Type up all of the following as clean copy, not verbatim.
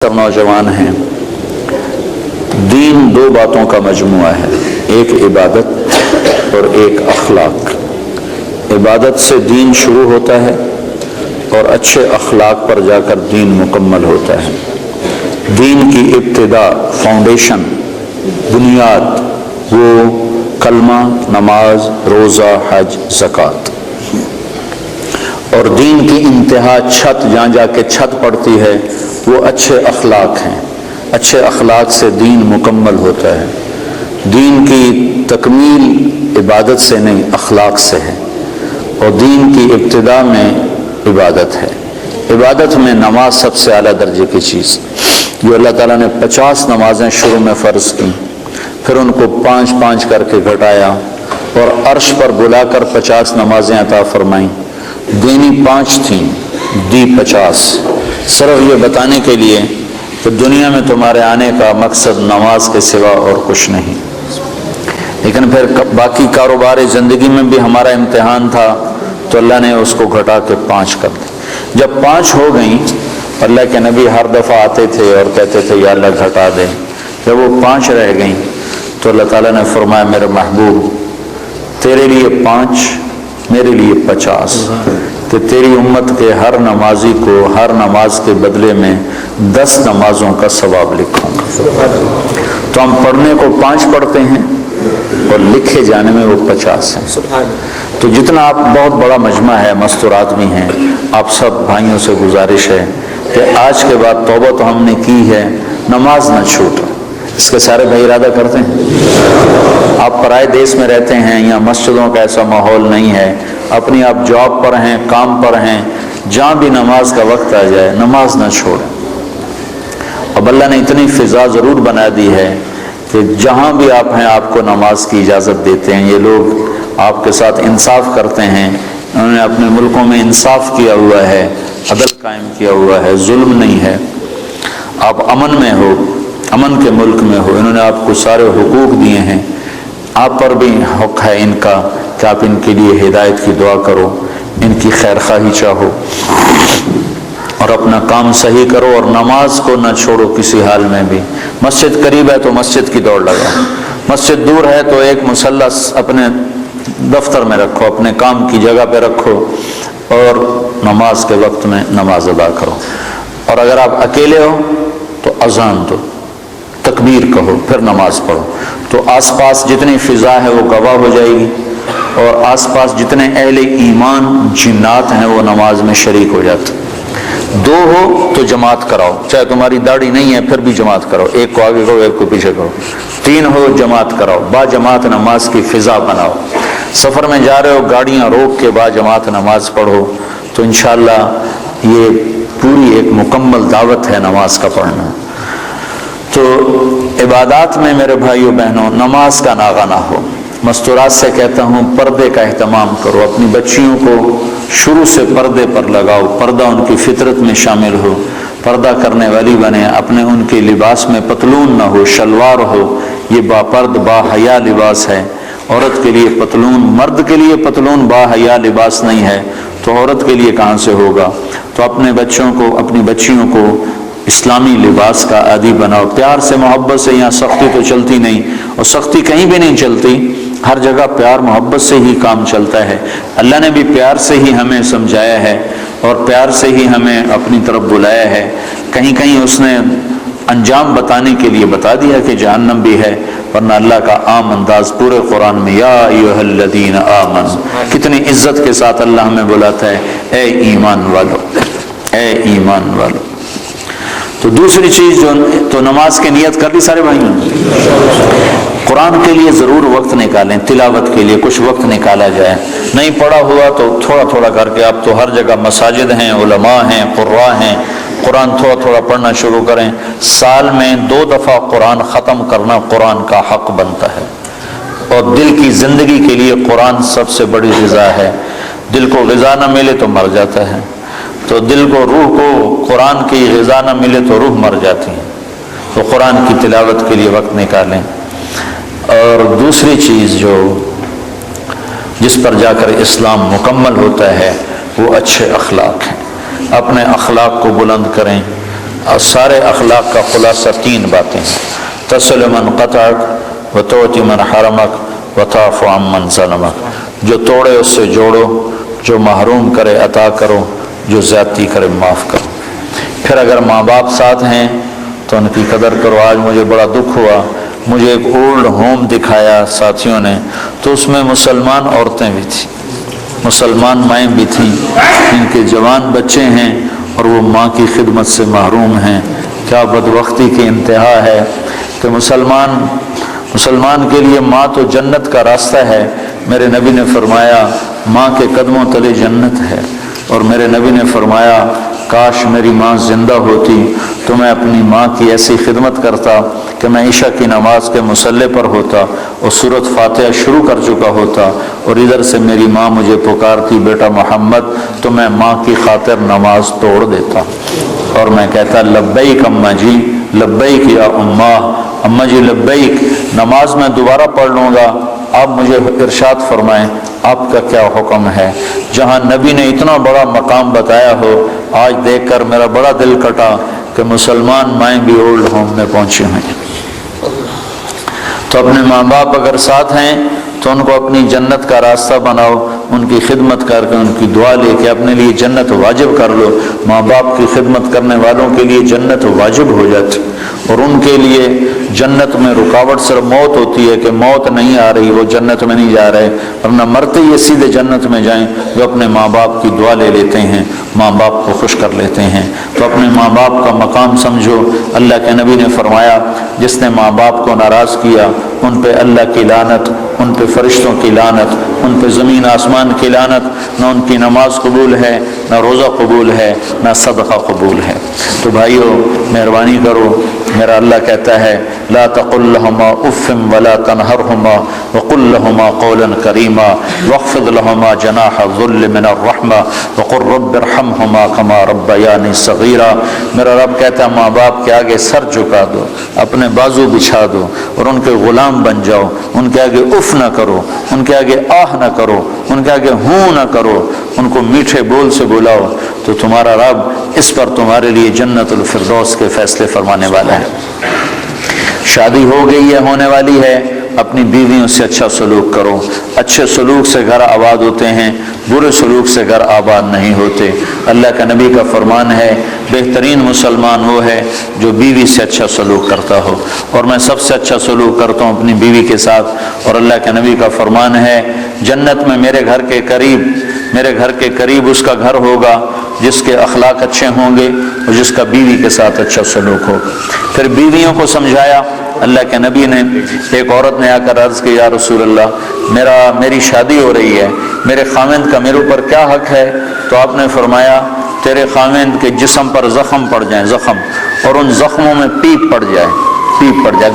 سب نوجوان ہیں. دین دو باتوں کا مجموعہ ہے، ایک عبادت اور ایک اخلاق. عبادت سے دین شروع ہوتا ہے اور اچھے اخلاق پر جا کر دین مکمل ہوتا ہے. دین کی ابتدا، فاؤنڈیشن، بنیاد وہ کلمہ، نماز، روزہ، حج، زکوٰۃ. اور دین کی انتہا، چھت، جہاں جا کے چھت پڑتی ہے وہ اچھے اخلاق ہیں. اچھے اخلاق سے دین مکمل ہوتا ہے. دین کی تکمیل عبادت سے نہیں، اخلاق سے ہے. اور دین کی ابتدا میں عبادت ہے. عبادت میں نماز سب سے اعلیٰ درجے کی چیز، جو اللہ تعالیٰ نے 50 نمازیں شروع میں فرض کی، پھر ان کو 5 کر کے گھٹایا اور عرش پر بلا کر 50 نمازیں عطا فرمائیں. دینی 5 تھیں، دی 50، صرف یہ بتانے کے لیے کہ دنیا میں تمہارے آنے کا مقصد نماز کے سوا اور کچھ نہیں. لیکن پھر باقی کاروبار زندگی میں بھی ہمارا امتحان تھا تو اللہ نے اس کو گھٹا کے 5 کر دی. جب 5 ہو گئیں، اللہ کے نبی ہر دفعہ آتے تھے اور کہتے تھے یا اللہ گھٹا دے. جب وہ 5 رہ گئیں تو اللہ تعالیٰ نے فرمایا میرے محبوب تیرے لیے 5، میرے لیے 50، کہ تیری امت کے ہر نمازی کو ہر نماز کے بدلے میں 10 نمازوں کا ثواب لکھوں گا. تو ہم پڑھنے کو 5 پڑھتے ہیں اور لکھے جانے میں وہ 50 ہیں. تو جتنا آپ، بہت بڑا مجمع ہے، مستورات بھی ہیں، آپ سب بھائیوں سے گزارش ہے کہ آج کے بعد توبہ تو ہم نے کی ہے، نماز نہ چھوٹ. اس کے سارے بھائی ارادہ کرتے ہیں. آپ پرائے دیس میں رہتے ہیں، یہاں مسجدوں کا ایسا ماحول نہیں ہے، اپنی آپ جاب پر ہیں، کام پر ہیں، جہاں بھی نماز کا وقت آ جائے نماز نہ چھوڑیں. اب اللہ نے اتنی فضا ضرور بنا دی ہے کہ جہاں بھی آپ ہیں آپ کو نماز کی اجازت دیتے ہیں. یہ لوگ آپ کے ساتھ انصاف کرتے ہیں، انہوں نے اپنے ملکوں میں انصاف کیا ہوا ہے، عدل قائم کیا ہوا ہے، ظلم نہیں ہے. آپ امن میں ہو، امن کے ملک میں ہو، انہوں نے آپ کو سارے حقوق دیے ہیں. آپ پر بھی حق ہے ان کا کہ آپ ان کے لیے ہدایت کی دعا کرو، ان کی خیر خواہی چاہو اور اپنا کام صحیح کرو. اور نماز کو نہ چھوڑو کسی حال میں بھی. مسجد قریب ہے تو مسجد کی دوڑ لگاؤ، مسجد دور ہے تو ایک مصلی اپنے دفتر میں رکھو، اپنے کام کی جگہ پہ رکھو اور نماز کے وقت میں نماز ادا کرو. اور اگر آپ اکیلے ہو تو اذان دو، تکبیر کہو، پھر نماز پڑھو. تو آس پاس جتنی فضا ہے وہ گواہ ہو جائے گی، اور آس پاس جتنے اہل ایمان جنات ہیں وہ نماز میں شریک ہو جاتے. 2 ہو تو جماعت کراؤ، چاہے تمہاری داڑھی نہیں ہے پھر بھی جماعت کرو، ایک کو آگے کرو ایک کو پیچھے کرو. 3 ہو جماعت کراؤ، با جماعت نماز کی فضا بناؤ. سفر میں جا رہے ہو گاڑیاں روک کے با جماعت نماز پڑھو. تو انشاءاللہ یہ پوری ایک مکمل دعوت ہے نماز کا پڑھنا. تو عبادات میں میرے بھائیوں بہنوں نماز کا ناغہ نہ ہو. مستورات سے کہتا ہوں پردے کا اہتمام کرو، اپنی بچیوں کو شروع سے پردے پر لگاؤ، پردہ ان کی فطرت میں شامل ہو، پردہ کرنے والی بنے. اپنے ان کے لباس میں پتلون نہ ہو، شلوار ہو. یہ با پرد با حیا لباس ہے. عورت کے لیے پتلون، مرد کے لیے پتلون با حیا لباس نہیں ہے تو عورت کے لیے کہاں سے ہوگا. تو اپنے بچوں کو، اپنی بچیوں کو اسلامی لباس کا عادی بناؤ. پیار سے، محبت سے. یہاں سختی تو چلتی نہیں، اور سختی کہیں بھی نہیں چلتی. ہر جگہ پیار محبت سے ہی کام چلتا ہے. اللہ نے بھی پیار سے ہی ہمیں سمجھایا ہے اور پیار سے ہی ہمیں اپنی طرف بلایا ہے. کہیں کہیں اس نے انجام بتانے کے لیے بتا دیا کہ جہنم بھی ہے، ورنہ اللہ کا عام انداز پورے قرآن میں یا ایھا الذین آمنوا، کتنی عزت کے ساتھ اللہ ہمیں بلاتا ہے، اے ایمان والو، اے ایمان والو. تو دوسری چیز جو، تو نماز کی نیت کر لی سارے بھائیوں. قرآن کے لیے ضرور وقت نکالیں، تلاوت کے لیے کچھ وقت نکالا جائے. نہیں پڑھا ہوا تو تھوڑا تھوڑا کر کے. اب تو ہر جگہ مساجد ہیں، علماء ہیں، قراء ہیں، قرآن تھوڑا تھوڑا پڑھنا شروع کریں. سال میں 2 دفعہ قرآن ختم کرنا قرآن کا حق بنتا ہے. اور دل کی زندگی کے لیے قرآن سب سے بڑی غذا ہے. دل کو غذا نہ ملے تو مر جاتا ہے. تو دل کو، روح کو قرآن کی غذا نہ ملے تو روح مر جاتی ہے. تو قرآن کی تلاوت کے لیے وقت نکالیں. اور دوسری چیز جو جس پر جا کر اسلام مکمل ہوتا ہے وہ اچھے اخلاق ہیں. اپنے اخلاق کو بلند کریں، اور سارے اخلاق کا خلاصہ 3 باتیں ہیں: تصل من قطعک وتعطی من حرمک وتعفو عن من ظلمک. جو توڑے اس سے جوڑو، جو محروم کرے عطا کرو، جو زیادتی کرے معاف کرو. پھر اگر ماں باپ ساتھ ہیں تو ان کی قدر کرو. آج مجھے بڑا دکھ ہوا، مجھے ایک اولڈ ہوم دکھایا ساتھیوں نے، تو اس میں مسلمان عورتیں بھی تھیں، مسلمان مائیں بھی تھیں، ان کے جوان بچے ہیں اور وہ ماں کی خدمت سے محروم ہیں. کیا بدبختی کی انتہا ہے کہ مسلمان کے لیے ماں تو جنت کا راستہ ہے. میرے نبی نے فرمایا ماں کے قدموں تلے جنت ہے. اور میرے نبی نے فرمایا کاش میری ماں زندہ ہوتی تو میں اپنی ماں کی ایسی خدمت کرتا کہ میں عشاء کی نماز کے مصلی پر ہوتا اور سورۃ فاتحہ شروع کر چکا ہوتا، اور ادھر سے میری ماں مجھے پکارتی بیٹا محمد، تو میں ماں کی خاطر نماز توڑ دیتا اور میں کہتا لبیک اماں جی، لبیک یا اماں جی لبیک، نماز میں دوبارہ پڑھ لوں گا، آپ مجھے ارشاد فرمائیں آپ کا کیا حکم ہے. جہاں نبی نے اتنا بڑا مقام بتایا ہو، آج دیکھ کر میرا بڑا دل کٹا کہ مسلمان مائیں بھی اولڈ ہوم میں پہنچے ہیں. تو اپنے ماں باپ اگر ساتھ ہیں تو ان کو اپنی جنت کا راستہ بناؤ، ان کی خدمت کر کے، ان کی دعا لے کے اپنے لیے جنت واجب کر لو. ماں باپ کی خدمت کرنے والوں کے لیے جنت واجب ہو جاتی، اور ان کے لیے جنت میں رکاوٹ صرف موت ہوتی ہے کہ موت نہیں آ رہی، وہ جنت میں نہیں جا رہے، ورنہ مرتے ہی سیدھے جنت میں جائیں. جو اپنے ماں باپ کی دعا لے لیتے ہیں، ماں باپ کو خوش کر لیتے ہیں. تو اپنے ماں باپ کا مقام سمجھو. اللہ کے نبی نے فرمایا جس نے ماں باپ کو ناراض کیا ان پہ اللہ کی لعنت، ان پہ فرشتوں کی لعنت، ان پہ زمین آسمان کی لعنت. نہ ان کی نماز قبول ہے، نہ روزہ قبول ہے، نہ صدقہ قبول ہے. تو بھائیو مہربانی کرو، میرا اللہ کہتا ہے لا تقل لهما اف ولا تنهرهما وقل لهما قولا كريما واخفض لهما جناح الذل من الرحمة وقل رب ارحمهما كما ربياني صغيرا. میرا رب کہتا ہے ماں باپ کے آگے سر جھکا دو، اپنے بازو بچھا دو اور ان کے غلام بن جاؤ. ان کے آگے اف نہ کرو، ان کے آگے آہ نہ کرو، ان کے آگے ہوں نہ کرو، ان کو میٹھے بول سے بلاؤ. تو تمہارا رب اس پر تمہارے لیے جنت الفردوس کے فیصلے فرمانے والا ہے. شادی ہو گئی ہے، ہونے والی ہے، اپنی بیویوں سے اچھا سلوک کرو. اچھے سلوک سے گھر آباد ہوتے ہیں، برے سلوک سے گھر آباد نہیں ہوتے. اللہ کا نبی کا فرمان ہے بہترین مسلمان وہ ہے جو بیوی سے اچھا سلوک کرتا ہو، اور میں سب سے اچھا سلوک کرتا ہوں اپنی بیوی کے ساتھ. اور اللہ کے نبی کا فرمان ہے جنت میں میرے گھر کے قریب اس کا گھر ہوگا جس کے اخلاق اچھے ہوں گے اور جس کا بیوی کے ساتھ اچھا سلوک ہوگا. پھر بیویوں کو سمجھایا اللہ کے نبی نے. ایک عورت نے آ کر عرض کی یا رسول اللہ میری شادی ہو رہی ہے، میرے خاوند کا میرے اوپر کیا حق ہے؟ تو آپ نے فرمایا تیرے خاوند کے جسم پر زخم پڑ جائیں، زخم، اور ان زخموں میں پیپ پڑ جائے،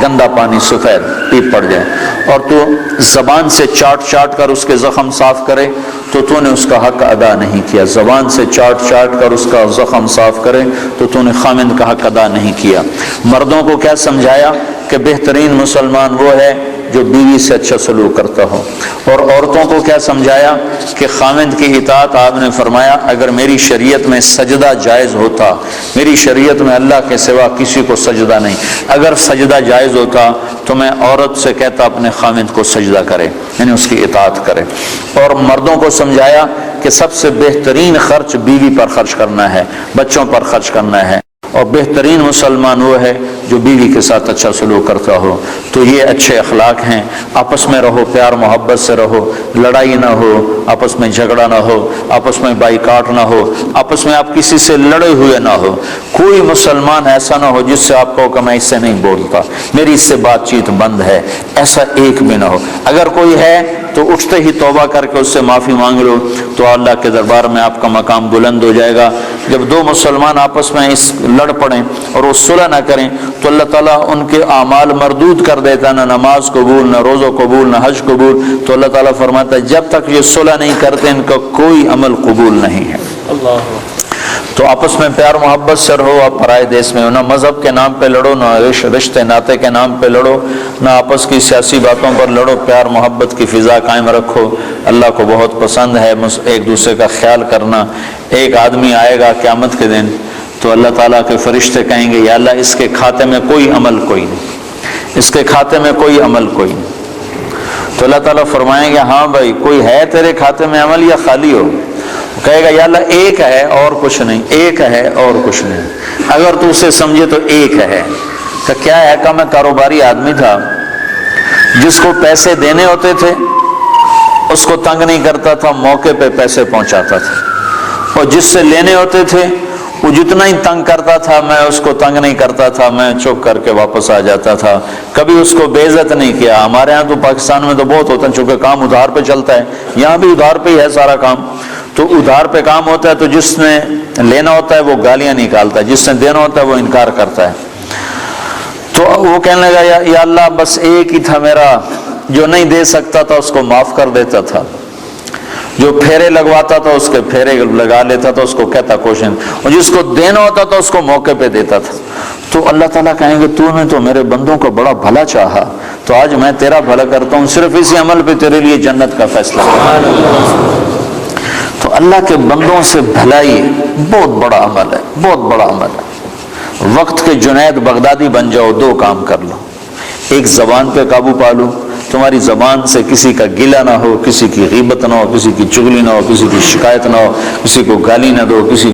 گندا پانی سفید پیپ پڑ جائے، اور تو زبان سے چاٹ کر اس کے زخم صاف کرے تو نے اس کا حق ادا نہیں کیا. زبان سے چاٹ کر اس کا زخم صاف کرے تو نے خاوند کا حق ادا نہیں کیا. مردوں کو کیا سمجھایا کہ بہترین مسلمان وہ ہے جو بیوی سے اچھا سلوک کرتا ہو، اور عورتوں کو کیا سمجھایا کہ خاوند کی اطاعت. آپ نے فرمایا اگر میری شریعت میں سجدہ جائز ہوتا، میری شریعت میں اللہ کے سوا کسی کو سجدہ نہیں، اگر سجدہ جائز ہوتا تو میں عورت سے کہتا اپنے خاوند کو سجدہ کرے، یعنی اس کی اطاعت کرے. اور مردوں کو سمجھایا کہ سب سے بہترین خرچ بیوی پر خرچ کرنا ہے، بچوں پر خرچ کرنا ہے، اور بہترین مسلمان وہ ہے جو بیوی کے ساتھ اچھا سلوک کرتا ہو. تو یہ اچھے اخلاق ہیں. آپس میں رہو، پیار محبت سے رہو، لڑائی نہ ہو، آپس میں جھگڑا نہ ہو، آپس میں بائیکاٹ نہ ہو، آپس میں آپ کسی سے لڑے ہوئے نہ ہو. کوئی مسلمان ایسا نہ ہو جس سے آپ کہو کہ میں اس سے نہیں بولتا، میری اس سے بات چیت بند ہے، ایسا ایک بھی نہ ہو. اگر کوئی ہے تو اٹھتے ہی توبہ کر کے اس سے معافی مانگ لو تو اللہ کے دربار میں آپ کا مقام بلند ہو جائے گا. جب دو مسلمان آپس میں لڑ پڑیں اور وہ صلح نہ کریں تو اللہ تعالیٰ ان کے اعمال مردود کر دیتا، نہ نماز قبول، نہ روزہ قبول، نہ حج قبول. تو اللہ تعالیٰ فرماتا ہے جب تک یہ صلح نہیں کرتے ان کا کوئی عمل قبول نہیں ہے. تو آپس میں پیار محبت سے رہو. آپ پرائے دیس میں ہو، نہ مذہب کے نام پہ لڑو، نہ رشتے ناطے کے نام پہ لڑو، نہ آپس کی سیاسی باتوں پر لڑو. پیار محبت کی فضا قائم رکھو. اللہ کو بہت پسند ہے ایک دوسرے کا خیال کرنا. ایک آدمی آئے گا قیامت کے دن تو اللہ تعالیٰ کے فرشتے کہیں گے یا اللہ اس کے کھاتے میں کوئی عمل کوئی نہیں، اس کے کھاتے میں کوئی عمل کوئی نہیں۔ تو اللہ تعالیٰ فرمائیں گے ہاں بھائی کوئی ہے تیرے کھاتے میں عمل یا خالی ہو؟ کہے گا یا اللہ ایک ہے اور کچھ نہیں، ایک ہے اور کچھ نہیں۔ اگر تو اسے سمجھے تو ایک ہے۔ کہ کیا ہے؟ کہ میں کاروباری آدمی تھا، جس کو پیسے دینے ہوتے تھے اس کو تنگ نہیں کرتا تھا، موقع پہ پیسے پہنچاتا تھا، اور جس سے لینے ہوتے تھے وہ جتنا ہی تنگ کرتا تھا میں اس کو تنگ نہیں کرتا تھا، میں چپ کر کے واپس آ جاتا تھا، کبھی اس کو بے عزت نہیں کیا۔ ہمارے ہاں تو پاکستان میں تو بہت ہوتا ہے، چونکہ کام ادھار پہ چلتا ہے، یہاں بھی ادھار پہ ہی ہے سارا کام، تو ادھار پہ کام ہوتا ہے، تو جس نے لینا ہوتا ہے وہ گالیاں نکالتا ہے، جس نے دینا ہوتا ہے وہ انکار کرتا ہے۔ تو وہ کہنے لگا یا اللہ بس ایک ہی تھا میرا، جو نہیں دے سکتا تھا اس کو معاف کر دیتا تھا، جو پھیرے لگواتا تھا اس کے پھیرے لگا لیتا تھا، اس کو کہتا کوشن، اور جس کو دینا ہوتا تھا اس کو موقع پہ دیتا تھا۔ تو اللہ تعالیٰ کہیں گے تو نے تو میرے بندوں کو بڑا بھلا چاہا، تو آج میں تیرا بھلا کرتا ہوں، صرف اسی عمل پہ تیرے لیے جنت کا فیصلہ کرتا۔ تو اللہ کے بندوں سے بھلائی بہت بڑا عمل ہے، بہت بڑا عمل ہے۔ وقت کے جنید بغدادی بن جاؤ، دو کام کر لو، ایک زبان پہ قابو پا لو، تمہاری زبان سے کسی کا گلہ نہ ہو، کسی کی غیبت نہ ہو، کسی کی چغلی نہ ہو، کسی کی شکایت نہ ہو، کسی کو گالی نہ دو، کسی